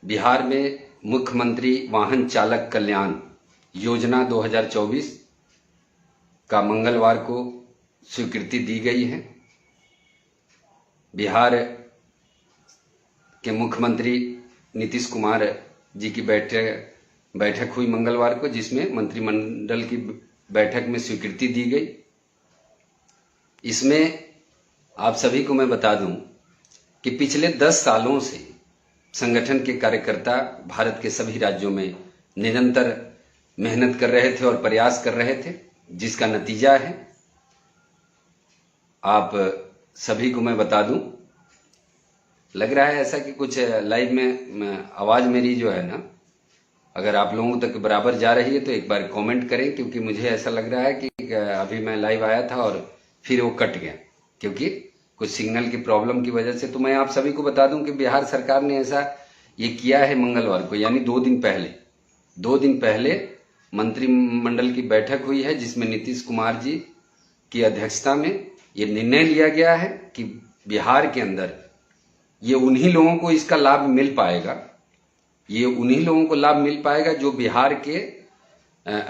बिहार में मुख्यमंत्री वाहन चालक कल्याण योजना 2024 का मंगलवार को स्वीकृति दी गई है। बिहार के मुख्यमंत्री नीतीश कुमार जी की बैठक हुई मंगलवार को, जिसमें मंत्रिमंडल की बैठक में स्वीकृति दी गई। इसमें आप सभी को मैं बता दूं कि पिछले 10 सालों से संगठन के कार्यकर्ता भारत के सभी राज्यों में निरंतर मेहनत कर रहे थे और प्रयास कर रहे थे, जिसका नतीजा है, आप सभी को मैं बता दूं, लग रहा है ऐसा कि कुछ लाइव में आवाज मेरी जो है ना, अगर आप लोगों तक बराबर जा रही है तो एक बार कमेंट करें, क्योंकि मुझे ऐसा लग रहा है कि अभी मैं लाइव आया था और फिर वो कट गया क्योंकि कुछ सिग्नल की प्रॉब्लम की वजह से। तो मैं आप सभी को बता दूं कि बिहार सरकार ने ऐसा ये किया है मंगलवार को, यानी 2 दिन पहले मंत्रिमंडल की बैठक हुई है, जिसमें नीतीश कुमार जी की अध्यक्षता में ये निर्णय लिया गया है कि बिहार के अंदर ये उन्हीं लोगों को इसका लाभ मिल पाएगा, जो बिहार के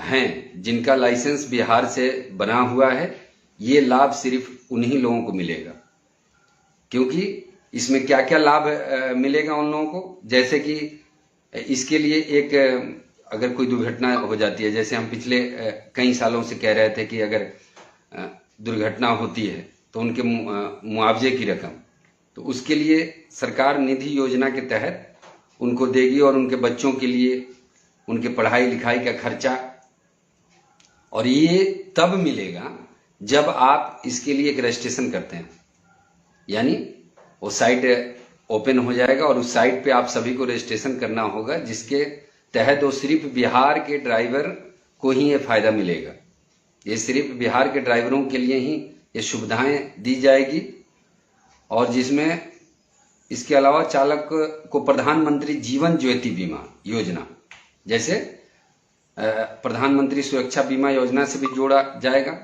हैं, जिनका लाइसेंस बिहार से बना हुआ है। ये लाभ सिर्फ उन्हीं लोगों को मिलेगा, क्योंकि इसमें क्या क्या लाभ मिलेगा उन लोगों को, जैसे कि इसके लिए एक अगर कोई दुर्घटना हो जाती है, जैसे हम पिछले कई सालों से कह रहे थे कि अगर दुर्घटना होती है तो उनके मुआवजे की रकम, तो उसके लिए सरकार निधि योजना के तहत उनको देगी, और उनके बच्चों के लिए उनके पढ़ाई लिखाई का खर्चा, और ये तब मिलेगा जब आप इसके लिए एक रजिस्ट्रेशन करते हैं, यानी वो साइट ओपन हो जाएगा और उस साइट पे आप सभी को रजिस्ट्रेशन करना होगा, जिसके तहत वो सिर्फ बिहार के ड्राइवर को ही ये फायदा मिलेगा। ये सिर्फ बिहार के ड्राइवरों के लिए ही ये सुविधाएं दी जाएगी, और जिसमें इसके अलावा चालक को प्रधानमंत्री जीवन ज्योति बीमा योजना, जैसे प्रधानमंत्री सुरक्षा बीमा योजना से भी जोड़ा जाएगा,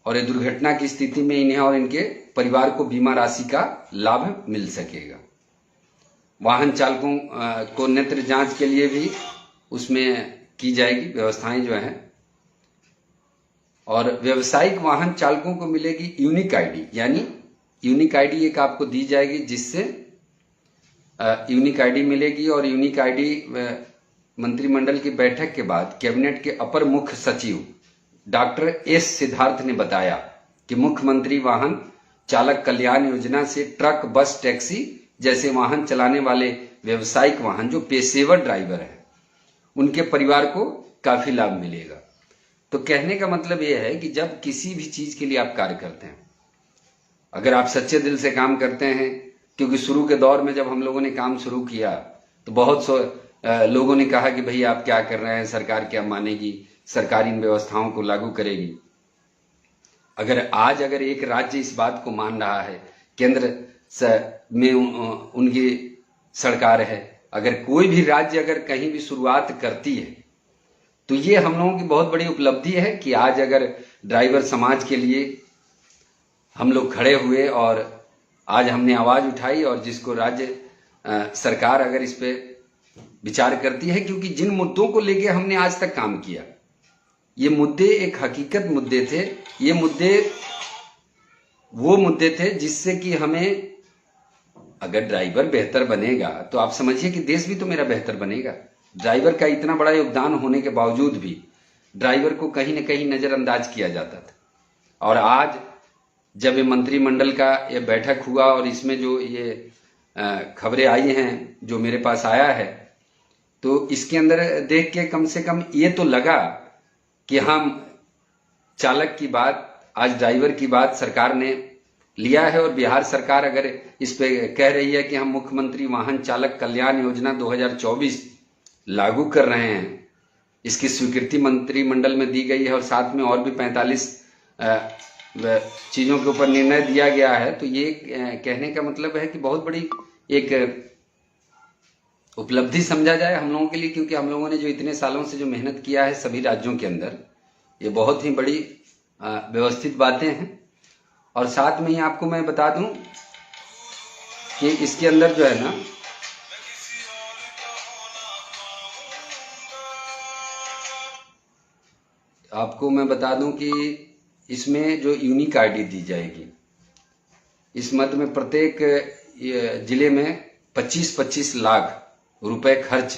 और ये दुर्घटना की स्थिति में इन्हें और इनके परिवार को बीमा राशि का लाभ मिल सकेगा। वाहन चालकों को नेत्र जांच के लिए भी उसमें की जाएगी व्यवस्थाएं जो हैं, और व्यावसायिक वाहन चालकों को मिलेगी यूनिक आईडी, यानी यूनिक आईडी एक आपको दी जाएगी, जिससे यूनिक आईडी मिलेगी। और यूनिक आईडी मंत्रिमंडल की बैठक के बाद कैबिनेट के अपर मुख्य सचिव डॉक्टर एस सिद्धार्थ ने बताया कि मुख्यमंत्री वाहन चालक कल्याण योजना से ट्रक, बस, टैक्सी जैसे वाहन चलाने वाले व्यवसायिक वाहन जो पेशेवर ड्राइवर हैं, उनके परिवार को काफी लाभ मिलेगा। तो कहने का मतलब यह है कि जब किसी भी चीज के लिए आप कार्य करते हैं, अगर आप सच्चे दिल से काम करते हैं, क्योंकि शुरू के दौर में जब हम लोगों ने काम शुरू किया तो बहुत लोगों ने कहा कि भैया आप क्या कर रहे हैं, सरकार क्या मानेगी, सरकार इन व्यवस्थाओं को लागू करेगी। अगर एक राज्य इस बात को मान रहा है, केंद्र में उनकी सरकार है, अगर कोई भी राज्य अगर कहीं भी शुरुआत करती है, तो ये हम लोगों की बहुत बड़ी उपलब्धि है कि आज अगर ड्राइवर समाज के लिए हम लोग खड़े हुए और आज हमने आवाज उठाई, और जिसको राज्य सरकार अगर इस पे विचार करती है, क्योंकि जिन मुद्दों को लेके हमने आज तक काम किया, ये मुद्दे एक हकीकत मुद्दे थे। ये वो मुद्दे थे जिससे कि हमें, अगर ड्राइवर बेहतर बनेगा तो आप समझिए कि देश भी तो मेरा बेहतर बनेगा। ड्राइवर का इतना बड़ा योगदान होने के बावजूद भी ड्राइवर को कहीं ना कहीं नजरअंदाज किया जाता था, और आज जब ये मंत्रिमंडल का ये बैठक हुआ और इसमें जो ये खबरें आई हैं, जो मेरे पास आया है, तो इसके अंदर देख के कम से कम ये तो लगा कि हम चालक की बात, आज ड्राइवर की बात सरकार ने लिया है, और बिहार सरकार अगर इस पे कह रही है कि हम मुख्यमंत्री वाहन चालक कल्याण योजना 2024 लागू कर रहे हैं, इसकी स्वीकृति मंत्रिमंडल में दी गई है, और साथ में और भी 45 चीजों के ऊपर निर्णय दिया गया है। तो ये कहने का मतलब है कि बहुत बड़ी एक उपलब्धि समझा जाए हम लोगों के लिए, क्योंकि हम लोगों ने जो इतने सालों से जो मेहनत किया है सभी राज्यों के अंदर, ये बहुत ही बड़ी व्यवस्थित बातें हैं। और साथ में ही आपको मैं बता दूं कि इसके अंदर जो है ना, आपको मैं बता दूं कि इसमें जो यूनिक आईडी दी जाएगी, इस मद में प्रत्येक जिले में 25-25 लाख रुपए खर्च,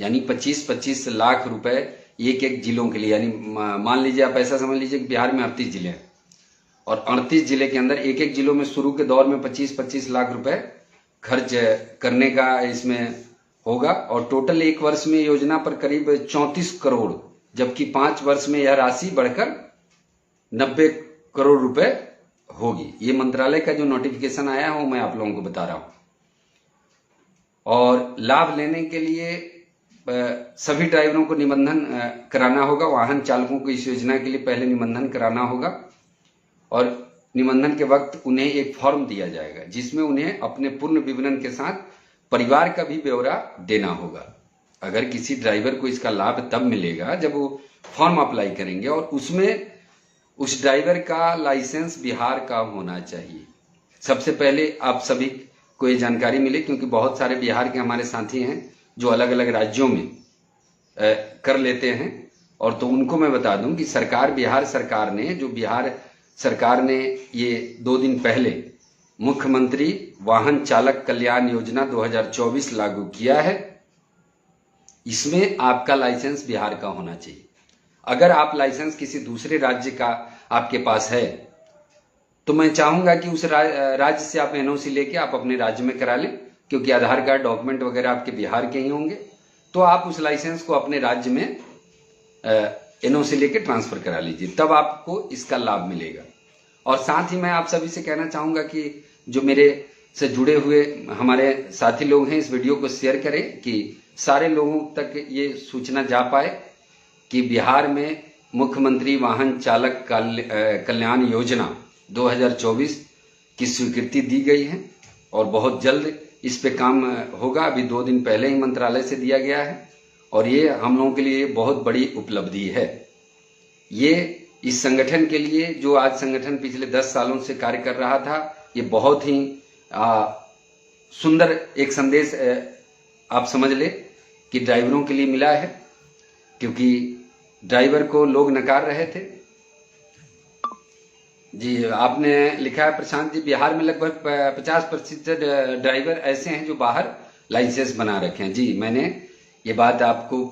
यानी 25-25 लाख रुपए एक एक जिलों के लिए, यानी मान लीजिए आप ऐसा समझ लीजिए कि बिहार में 38 जिले हैं और 38 जिले के अंदर एक एक जिलों में शुरू के दौर में 25-25 लाख रुपए खर्च करने का इसमें होगा। और टोटल एक वर्ष में योजना पर करीब 34 करोड़, जबकि 5 वर्ष में यह राशि बढ़कर 90 करोड़ रुपए होगी। ये मंत्रालय का जो नोटिफिकेशन आया है वो मैं आप लोगों को बता रहा हूं। और लाभ लेने के लिए सभी ड्राइवरों को निबंधन कराना होगा। वाहन चालकों को इस योजना के लिए पहले निबंधन कराना होगा और निबंधन के वक्त उन्हें एक फॉर्म दिया जाएगा जिसमें उन्हें अपने पूर्ण विवरण के साथ परिवार का भी ब्यौरा देना होगा। अगर किसी ड्राइवर को इसका लाभ तब मिलेगा जब वो फॉर्म अप्लाई करेंगे और उसमें उस ड्राइवर का लाइसेंस बिहार का होना चाहिए। सबसे पहले आप सभी को ये जानकारी मिले, क्योंकि बहुत सारे बिहार के हमारे साथी हैं जो अलग अलग राज्यों में कर लेते हैं। और तो उनको मैं बता दूं कि बिहार सरकार ने ये 2 दिन पहले मुख्यमंत्री वाहन चालक कल्याण योजना 2024 लागू किया है। इसमें आपका लाइसेंस बिहार का होना चाहिए। अगर आप लाइसेंस किसी दूसरे राज्य का आपके पास है तो मैं चाहूंगा कि उस राज्य से आप एनओसी लेके आप अपने राज्य में करा लें, क्योंकि आधार कार्ड डॉक्यूमेंट वगैरह आपके बिहार के ही होंगे। तो आप उस लाइसेंस को अपने राज्य में एनओसी लेके ट्रांसफर करा लीजिए, तब आपको इसका लाभ मिलेगा। और साथ ही मैं आप सभी से कहना चाहूंगा कि जो मेरे से जुड़े हुए हमारे साथी लोग हैं, इस वीडियो को शेयर करें कि सारे लोगों तक ये सूचना जा पाए कि बिहार में मुख्यमंत्री वाहन चालक कल्याण योजना 2024 की स्वीकृति दी गई है और बहुत जल्द इस पे काम होगा। अभी 2 दिन पहले ही मंत्रालय से दिया गया है और ये हम लोगों के लिए बहुत बड़ी उपलब्धि है। ये इस संगठन के लिए, जो आज संगठन पिछले 10 सालों से कार्य कर रहा था, ये बहुत ही सुंदर एक संदेश आप समझ ले कि ड्राइवरों के लिए मिला है, क्योंकि ड्राइवर को लोग नकार रहे थे। जी, आपने लिखा है प्रशांत जी, बिहार में लगभग 50% ड्राइवर ऐसे हैं जो बाहर लाइसेंस बना रखे हैं। जी, मैंने ये बात आपको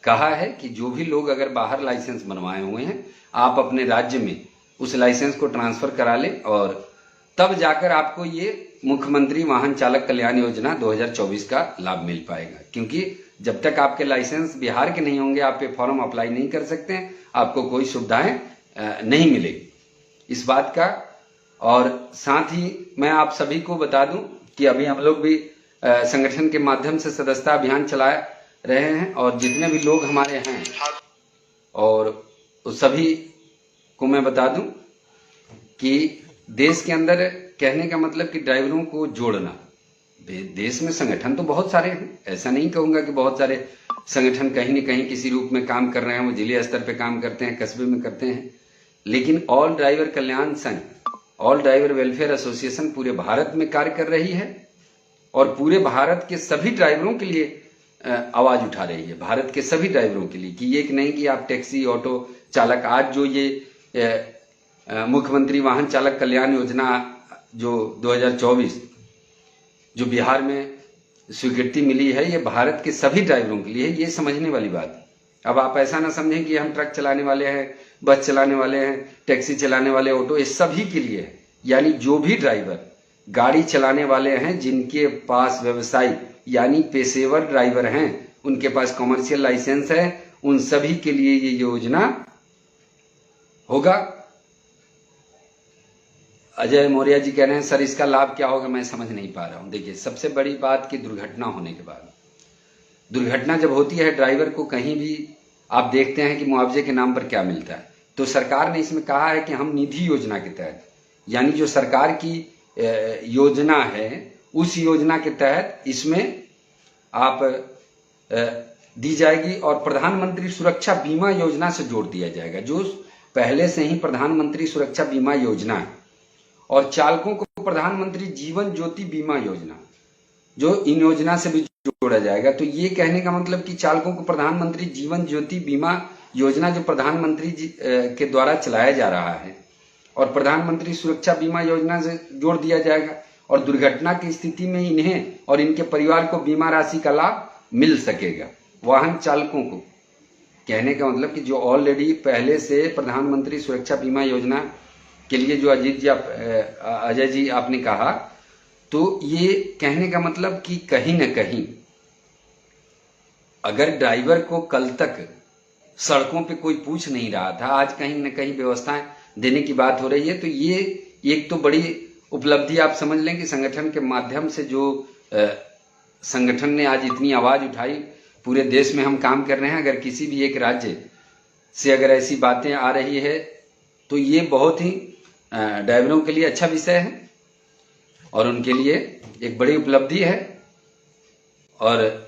कहा है कि जो भी लोग अगर बाहर लाइसेंस बनवाए हुए हैं, आप अपने राज्य में उस लाइसेंस को ट्रांसफर करा लें और तब जाकर आपको ये मुख्यमंत्री वाहन चालक कल्याण योजना 2024 का लाभ मिल पाएगा। क्योंकि जब तक आपके लाइसेंस बिहार के नहीं होंगे, आप ये फॉर्म अप्लाई नहीं कर सकते हैं, आपको कोई सुविधाएं नहीं मिलेगी इस बात का। और साथ ही मैं आप सभी को बता दूं कि अभी हम लोग भी संगठन के माध्यम से सदस्यता अभियान चला रहे हैं और जितने भी लोग हमारे हैं और उस सभी को मैं बता दूं कि देश के अंदर, कहने का मतलब कि ड्राइवरों को जोड़ना, देश में संगठन तो बहुत सारे हैं, ऐसा नहीं कहूंगा कि बहुत सारे संगठन कहीं न कहीं किसी रूप में काम कर रहे हैं, वो जिले स्तर पे काम करते हैं, कस्बे में करते हैं, लेकिन ऑल ड्राइवर कल्याण संघ, ऑल ड्राइवर वेलफेयर एसोसिएशन पूरे भारत में कार्य कर रही है और पूरे भारत के सभी ड्राइवरों के लिए आवाज उठा रही है, भारत के सभी ड्राइवरों के लिए, कि ये नहीं कि आप टैक्सी ऑटो चालक, आज जो ये मुख्यमंत्री वाहन चालक कल्याण योजना जो 2024 जो बिहार में स्वीकृति मिली है, ये भारत के सभी ड्राइवरों के लिए है। ये समझने वाली बात है। अब आप ऐसा ना समझें कि हम ट्रक चलाने वाले हैं, बस चलाने वाले हैं, टैक्सी चलाने वाले, ऑटो, ये सभी के लिए है। यानी जो भी ड्राइवर गाड़ी चलाने वाले हैं, जिनके पास व्यवसाय यानी पेशेवर ड्राइवर हैं, उनके पास कॉमर्शियल लाइसेंस है, उन सभी के लिए ये योजना होगा। अजय मौर्य जी कह रहे हैं सर इसका लाभ क्या होगा, मैं समझ नहीं पा रहा हूं। देखिए, सबसे बड़ी बात कि दुर्घटना होने के बाद, दुर्घटना जब होती है ड्राइवर को कहीं भी, आप देखते हैं कि मुआवजे के नाम पर क्या मिलता है। तो सरकार ने इसमें कहा है कि हम निधि योजना के तहत, यानी जो सरकार की योजना है, उस योजना के तहत इसमें आप दी जाएगी और प्रधानमंत्री सुरक्षा बीमा योजना से जोड़ दिया जाएगा, जो पहले से ही प्रधानमंत्री सुरक्षा बीमा योजना है। और चालकों को प्रधानमंत्री जीवन ज्योति बीमा योजना, जो इन योजना से भी जोड़ा जाएगा। तो ये कहने का मतलब कि चालकों को प्रधानमंत्री जीवन ज्योति बीमा योजना जो प्रधानमंत्री जी के द्वारा चलाया जा रहा है और प्रधानमंत्री सुरक्षा बीमा योजना से जोड़ दिया जाएगा और दुर्घटना की स्थिति में इन्हें और इनके परिवार को बीमा राशि का लाभ मिल सकेगा। वाहन चालकों को, कहने का मतलब कि जो ऑलरेडी पहले से प्रधानमंत्री सुरक्षा बीमा योजना के लिए जो अजय जी आपने कहा, तो ये कहने का मतलब कि कहीं न कहीं अगर ड्राइवर को कल तक सड़कों पे कोई पूछ नहीं रहा था, आज कहीं न कहीं व्यवस्थाएं देने की बात हो रही है, तो ये एक तो बड़ी उपलब्धि आप समझ लें कि संगठन के माध्यम से जो संगठन ने आज इतनी आवाज उठाई, पूरे देश में हम काम कर रहे हैं। अगर किसी भी एक राज्य से अगर ऐसी बातें आ रही है तो ये बहुत ही ड्राइवरों के लिए अच्छा विषय है और उनके लिए एक बड़ी उपलब्धि है। और